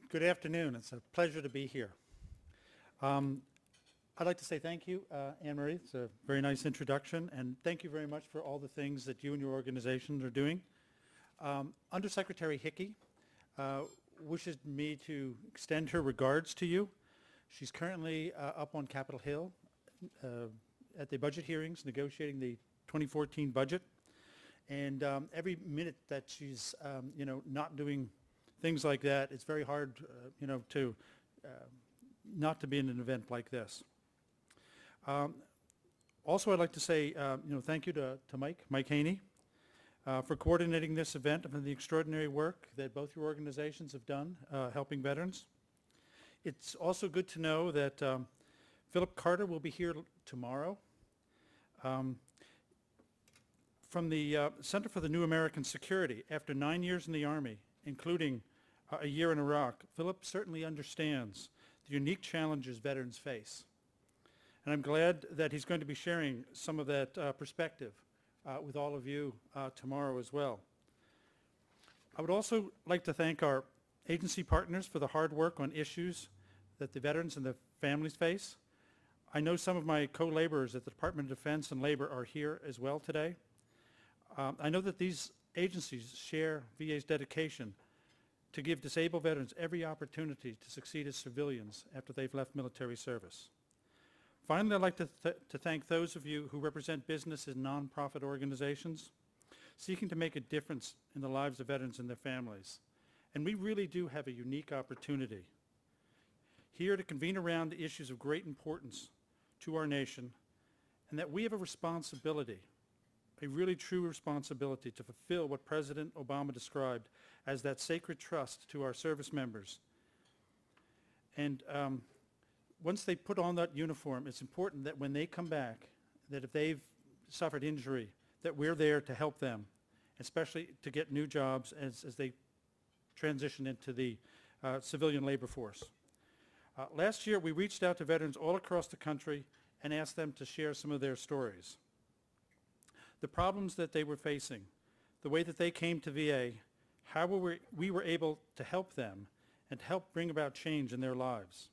Good afternoon. It's a pleasure to be here. I'd like to say thank you, Anne Marie. It's a very nice introduction, and thank you very much for all the things that you and your organization are doing. Undersecretary Hickey wishes me to extend her regards to you. She's currently up on Capitol Hill at the budget hearings, negotiating the 2014 budget. And every minute that she's, not doing things like that, it's very hard, to not to be in an event like this. Also, I'd like to say, thank you to Mike Haney, for coordinating this event and for the extraordinary work that both your organizations have done helping veterans. It's also good to know that Philip Carter will be here tomorrow. From the Center for the New American Security, after 9 years in the Army, including a year in Iraq, Philip certainly understands the unique challenges veterans face. And I'm glad that he's going to be sharing some of that perspective with all of you tomorrow as well. I would also like to thank our agency partners for the hard work on issues that the veterans and the families face. I know some of my co-laborers at the Department of Defense and Labor are here as well today. I know that these agencies share VA's dedication to give disabled veterans every opportunity to succeed as civilians after they've left military service. Finally, I'd like to thank those of you who represent businesses and nonprofit organizations seeking to make a difference in the lives of veterans and their families. And we really do have a unique opportunity here to convene around the issues of great importance to our nation, and that we have a responsibility, a really true responsibility, to fulfill what President Obama described as that sacred trust to our service members. And once they put on that uniform, it's important that when they come back, that if they've suffered injury, that we're there to help them, especially to get new jobs as they transition into the civilian labor force. Last year, we reached out to veterans all across the country and asked them to share some of their stories. The problems that they were facing, the way that they came to VA, how we were able to help them and to help bring about change in their lives.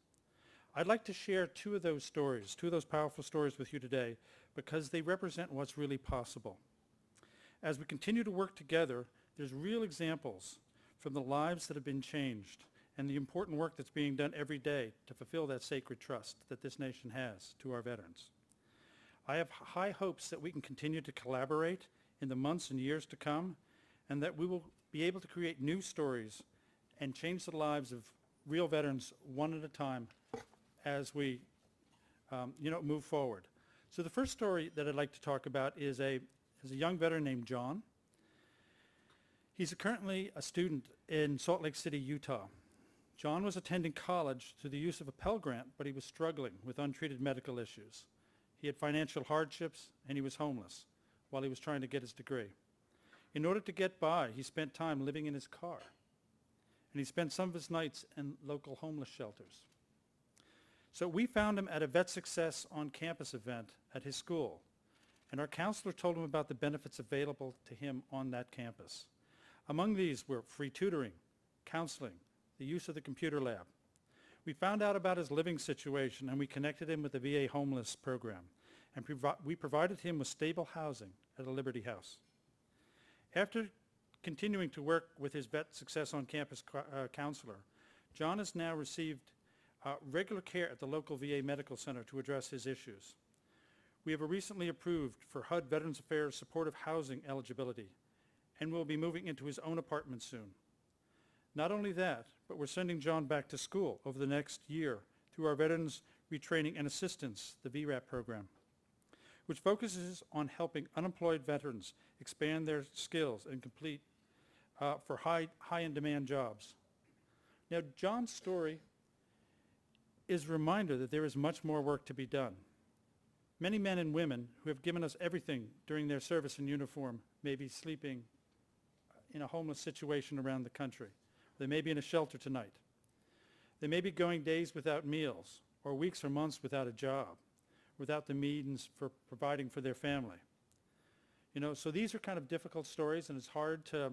I'd like to share two of those stories, two of those powerful stories with you today, because they represent what's really possible. As we continue to work together, there's real examples from the lives that have been changed and the important work that's being done every day to fulfill that sacred trust that this nation has to our veterans. I have high hopes that we can continue to collaborate in the months and years to come, and that we will be able to create new stories and change the lives of real veterans one at a time as we move forward. So the first story that I'd like to talk about is a young veteran named John. He's currently a student in Salt Lake City, Utah. John was attending college through the use of a Pell Grant, but he was struggling with untreated medical issues. He had financial hardships, and he was homeless while he was trying to get his degree. In order to get by, he spent time living in his car, and he spent some of his nights in local homeless shelters. So we found him at a Vet Success on Campus event at his school, and our counselor told him about the benefits available to him on that campus. Among these were free tutoring, counseling, the use of the computer lab. We found out about his living situation, and we connected him with the VA homeless program, and we provided him with stable housing at a Liberty House. After continuing to work with his Vet Success on Campus counselor, John has now received regular care at the local VA Medical Center to address his issues. We have a recently approved for HUD Veterans Affairs supportive housing eligibility, and will be moving into his own apartment soon. Not only that, but we're sending John back to school over the next year through our Veterans Retraining and Assistance, the VRAP program, which focuses on helping unemployed veterans expand their skills and complete for high-in-demand jobs. Now, John's story is a reminder that there is much more work to be done. Many men and women who have given us everything during their service in uniform may be sleeping in a homeless situation around the country. They may be in a shelter tonight. They may be going days without meals, or weeks or months without a job, without the means for providing for their family. So these are kind of difficult stories, and it's hard to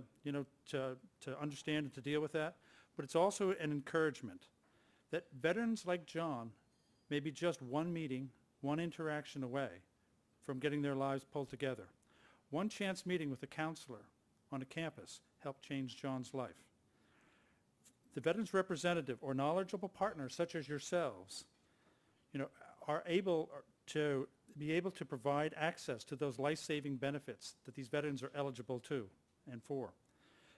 understand and to deal with that. but it's also an encouragement that veterans like John may be just one meeting, one interaction away from getting their lives pulled together. One chance meeting with a counselor on a campus helped change John's life. The veterans representative or knowledgeable partner such as yourselves, are able to be able to provide access to those life-saving benefits that these veterans are eligible to and for.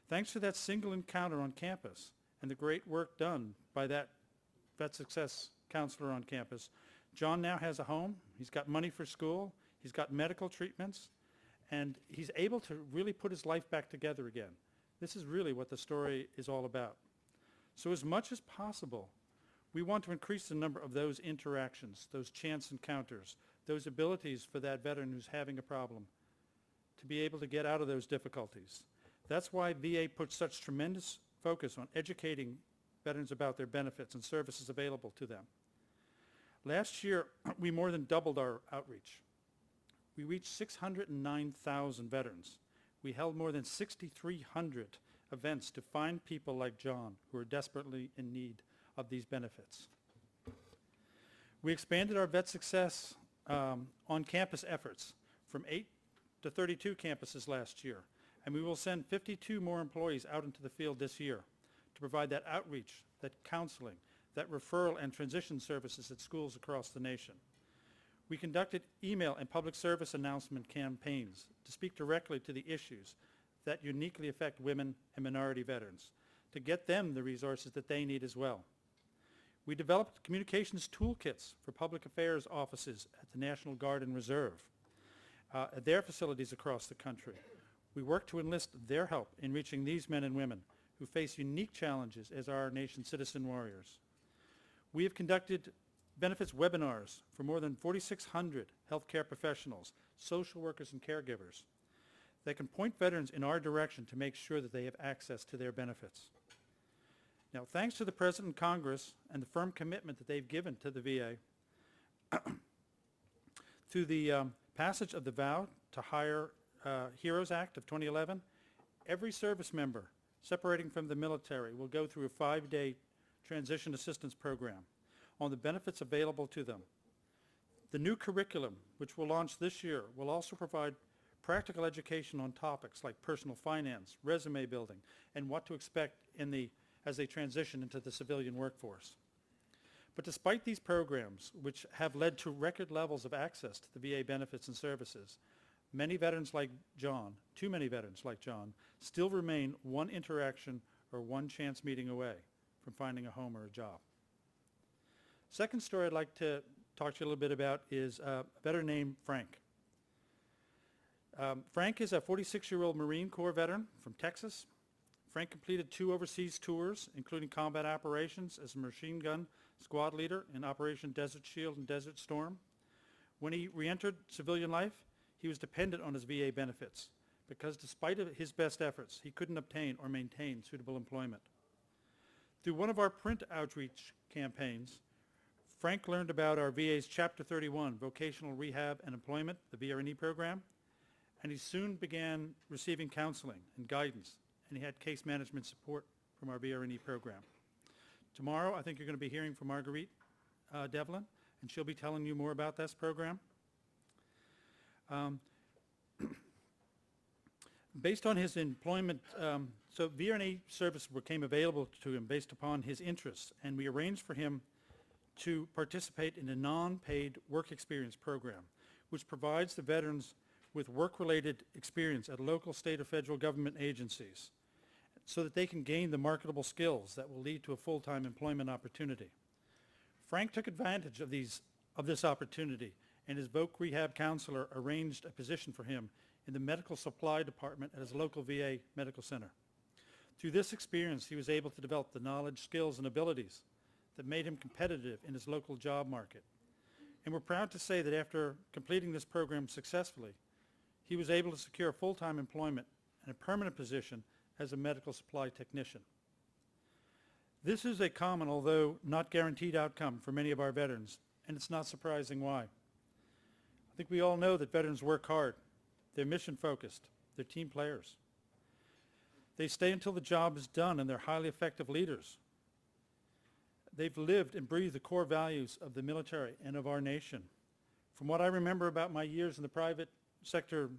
Thanks to that single encounter on campus and the great work done by that Vet Success counselor on campus, John now has a home, he's got money for school, he's got medical treatments, and he's able to really put his life back together again. This is really what the story is all about. So as much as possible, we want to increase the number of those interactions, those chance encounters, those abilities for that veteran who's having a problem to be able to get out of those difficulties. That's why VA puts such tremendous focus on educating veterans about their benefits and services available to them. Last year, we more than doubled our outreach. We reached 609,000 veterans. We held more than 6,300 events to find people like John who are desperately in need of these benefits. We expanded our Vet Success on-campus efforts from 8 to 32 campuses last year, and we will send 52 more employees out into the field this year to provide that outreach, that counseling, that referral and transition services at schools across the nation. We conducted email and public service announcement campaigns to speak directly to the issues that uniquely affect women and minority veterans, to get them the resources that they need as well. We developed communications toolkits for public affairs offices at the National Guard and Reserve, at their facilities across the country. We worked to enlist their help in reaching these men and women who face unique challenges as our nation's citizen warriors. We have conducted benefits webinars for more than 4,600 healthcare professionals, social workers, and caregivers that can point veterans in our direction to make sure that they have access to their benefits. Now, thanks to the President and Congress and the firm commitment that they've given to the VA, through the passage of the Vow to Hire Heroes Act of 2011, every service member separating from the military will go through a 5-day transition assistance program on the benefits available to them. The new curriculum, which will launch this year, will also provide practical education on topics like personal finance, resume building, and what to expect as they transition into the civilian workforce. But despite these programs, which have led to record levels of access to the VA benefits and services, many veterans like John, too many veterans like John, still remain one interaction or one chance meeting away from finding a home or a job. Second story I'd like to talk to you a little bit about is a veteran named Frank. Frank is a 46-year-old Marine Corps veteran from Texas. Frank completed 2 overseas tours, including combat operations as a machine gun squad leader in Operation Desert Shield and Desert Storm. When he re-entered civilian life, he was dependent on his VA benefits because despite his best efforts, he couldn't obtain or maintain suitable employment. Through one of our print outreach campaigns, Frank learned about our VA's Chapter 31 Vocational Rehab and Employment, the VRNE program, and he soon began receiving counseling and guidance, and he had case management support from our VRNE program. Tomorrow, I think you're going to be hearing from Marguerite Devlin, and she'll be telling you more about this program. Based on his employment, so VRNE service became available to him based upon his interests, and we arranged for him to participate in a non-paid work experience program, which provides the veterans with work-related experience at local, state, or federal government agencies so that they can gain the marketable skills that will lead to a full-time employment opportunity. Frank took advantage of this opportunity, and his voc rehab counselor arranged a position for him in the medical supply department at his local VA medical center. Through this experience, he was able to develop the knowledge, skills, and abilities that made him competitive in his local job market. And we're proud to say that after completing this program successfully, he was able to secure full-time employment and a permanent position as a medical supply technician. This is a common, although not guaranteed, outcome for many of our veterans, and it's not surprising why. I think we all know that veterans work hard, they're mission-focused, they're team players. They stay until the job is done, and they're highly effective leaders. They've lived and breathed the core values of the military and of our nation. From what I remember about my years in the private sector,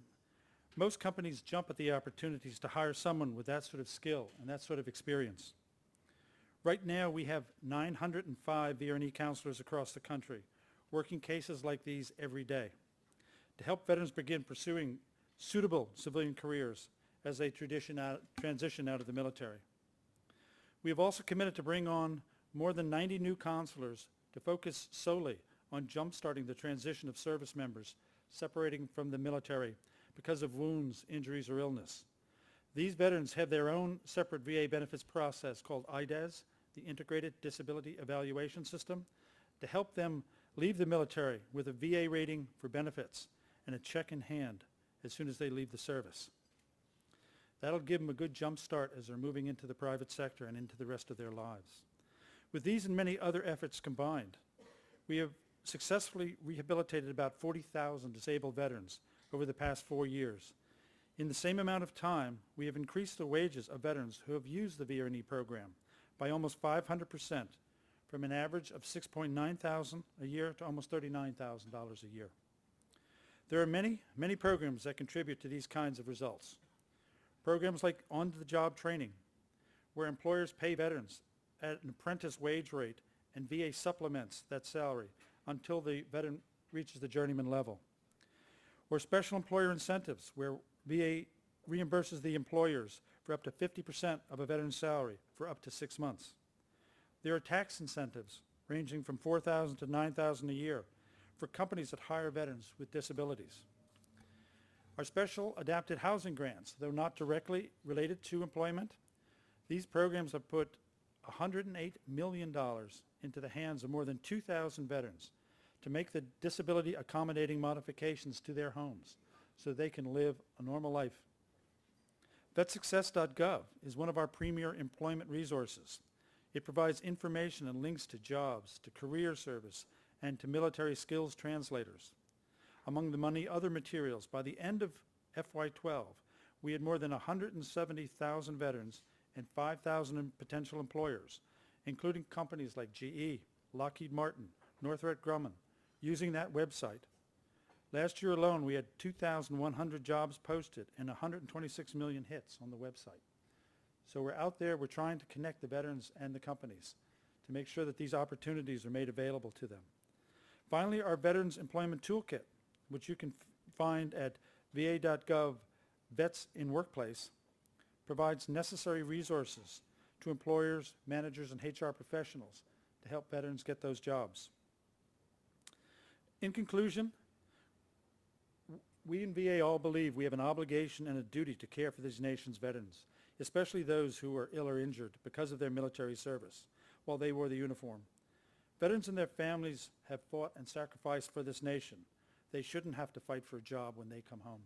most companies jump at the opportunities to hire someone with that sort of skill and that sort of experience. Right now, we have 905 VRE counselors across the country, working cases like these every day to help veterans begin pursuing suitable civilian careers as they transition out of the military. We have also committed to bring on more than 90 new counselors to focus solely on jump-starting the transition of service members separating from the military because of wounds, injuries, or illness. These veterans have their own separate VA benefits process called IDES, the Integrated Disability Evaluation System, to help them leave the military with a VA rating for benefits and a check in hand as soon as they leave the service. That'll give them a good jump start as they're moving into the private sector and into the rest of their lives. With these and many other efforts combined, we have successfully rehabilitated about 40,000 disabled veterans over the past 4 years. In the same amount of time, we have increased the wages of veterans who have used the VRE program by almost 500%, from an average of $6,900 a year to almost $39,000 a year. There are many, many programs that contribute to these kinds of results. Programs like on-the-job training, where employers pay veterans at an apprentice wage rate and VA supplements that salary until the veteran reaches the journeyman level. Or special employer incentives, where VA reimburses the employers for up to 50% of a veteran's salary for up to 6 months. There are tax incentives ranging from $4,000 to $9,000 a year for companies that hire veterans with disabilities. Our special adapted housing grants, though not directly related to employment, these programs have put $108 million into the hands of more than 2,000 veterans to make the disability accommodating modifications to their homes so they can live a normal life. VetSuccess.gov is one of our premier employment resources. It provides information and links to jobs, to career service, and to military skills translators. Among the many other materials, by the end of FY12, we had more than 170,000 veterans and 5,000 potential employers, including companies like GE, Lockheed Martin, Northrop Grumman, using that website. Last year alone, we had 2,100 jobs posted and 126 million hits on the website. So we're out there, we're trying to connect the veterans and the companies to make sure that these opportunities are made available to them. Finally, our Veterans Employment Toolkit, which you can find at va.gov Vets in Workplace, provides necessary resources to employers, managers, and HR professionals to help veterans get those jobs. In conclusion, we in VA all believe we have an obligation and a duty to care for this nation's veterans, especially those who are ill or injured because of their military service while they wore the uniform. Veterans and their families have fought and sacrificed for this nation. They shouldn't have to fight for a job when they come home.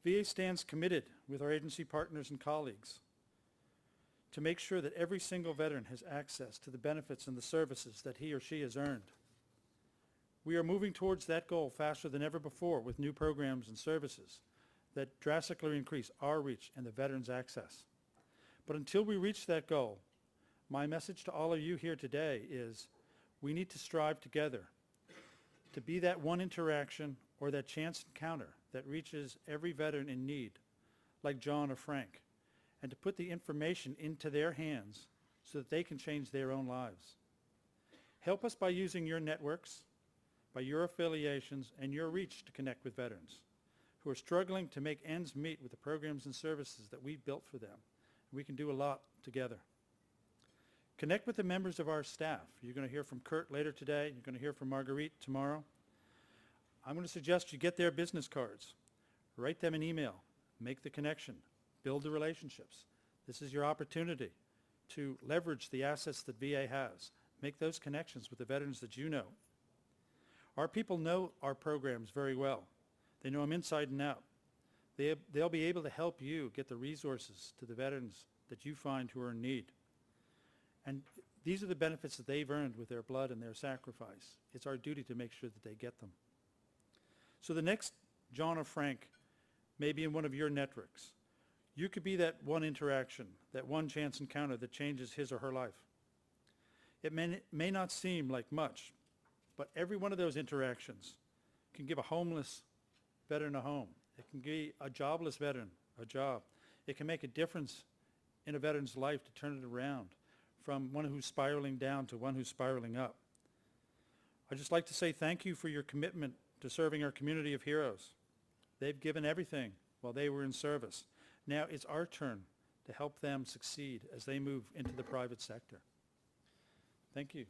VA stands committed with our agency partners and colleagues to make sure that every single veteran has access to the benefits and the services that he or she has earned. We are moving towards that goal faster than ever before with new programs and services that drastically increase our reach and the veterans' access. But until we reach that goal, my message to all of you here today is we need to strive together to be that one interaction or that chance encounter that reaches every veteran in need, like John or Frank, and to put the information into their hands so that they can change their own lives. Help us by using your networks, by your affiliations, and your reach to connect with veterans who are struggling to make ends meet with the programs and services that we've built for them. We can do a lot together. Connect with the members of our staff. You're going to hear from Kurt later today. You're going to hear from Marguerite tomorrow. I'm going to suggest you get their business cards. Write them an email. Make the connection. Build the relationships. This is your opportunity to leverage the assets that VA has. Make those connections with the veterans that you know. Our people know our programs very well. They know them inside and out. They'll be able to help you get the resources to the veterans that you find who are in need. And these are the benefits that they've earned with their blood and their sacrifice. It's our duty to make sure that they get them. So the next John or Frank may be in one of your networks. You could be that one interaction, that one chance encounter that changes his or her life. It may not seem like much, but every one of those interactions can give a homeless veteran a home. It can give a jobless veteran a job. It can make a difference in a veteran's life to turn it around from one who's spiraling down to one who's spiraling up. I'd just like to say thank you for your commitment to serving our community of heroes. They've given everything while they were in service. Now it's our turn to help them succeed as they move into the private sector. Thank you.